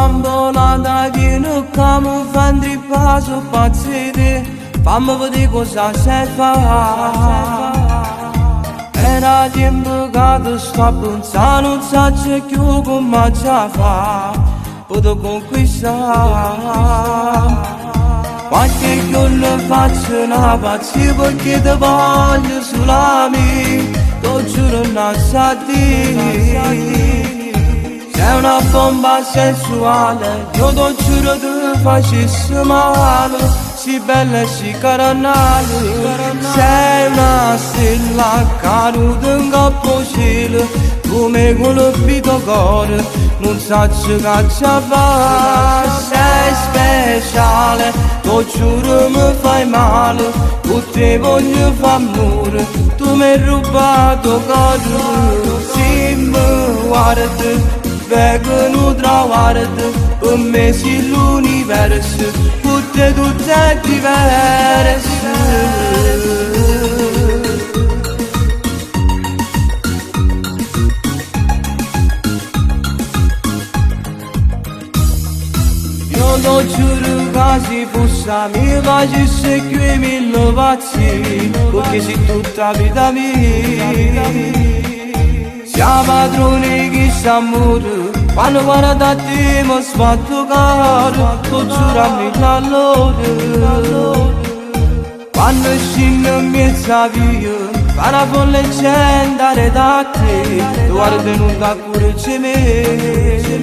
bambolata vieni come fan di passo pazzire, fammi vedere cosa sai fa. Era tempo che tu sta pensando, non sa c'è più come già fa, posso conquistare. Qualche giorno faccio una pazzia perché ti voglio solamente, lo giuro non sa dire. Sei una bomba sensuale, io ti giuro ti facessi male, si bella e si caranale. Sei una stella caduta in capo cielo, come colpito cuore, non so che ci fa. Sei speciale, ti giuro mi fai male, con te voglio fare amore, tu mi hai rubato cuore. Se mi guardi vengono trovate, per me sei l'universo, tutte diverse. Io lo giuro che se fosse mi facesse qui mille pazzi, perché sei tutta vita mia. Siamo padroni che s'amore, quando guarda te mi sbatto caro, tu giura mille all'ora. Quando scendo in mezzo a via, para con leggenda da te, tu guardi non da curarci me.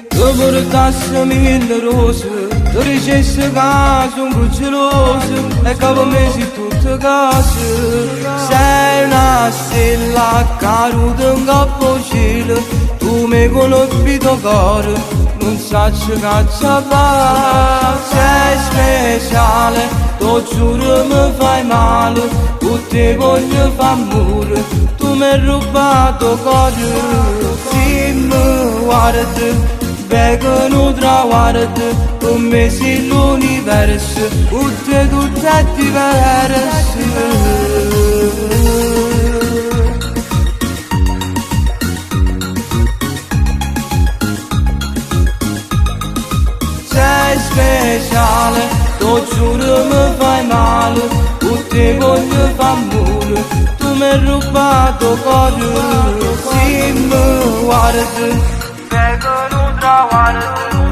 Tu portassi mille rose, tu dicessi che sono geloso, e che per me sei tutto cose. Sei una stella caduta in capo cielo, tu mi hai colpito cuore, non so che ci fa. Sei speciale, ti giuro mi fai male, con te voglio fare amore, tu mi hai rubato cuore. Se mi guardi vengono trovate, per me sei l'universo, tutte diverse. Sei speciale, ti giuro mi fai male, con te voglio fare amore, tu mi hai rubato cuore. Se mi guardi vengono trovate,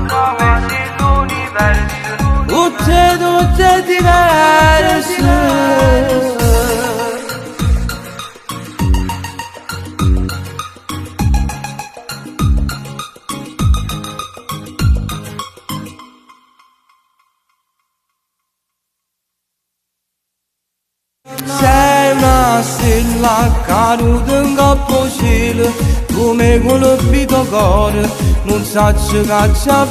come l'universo, tutte diverse. Sei una stella caduta in capo cielo, come colpito cuore, non so che ci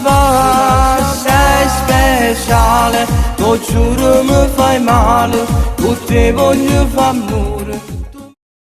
fa. Sei speciale, ti giuro mi fai male, con te voglio fare amore.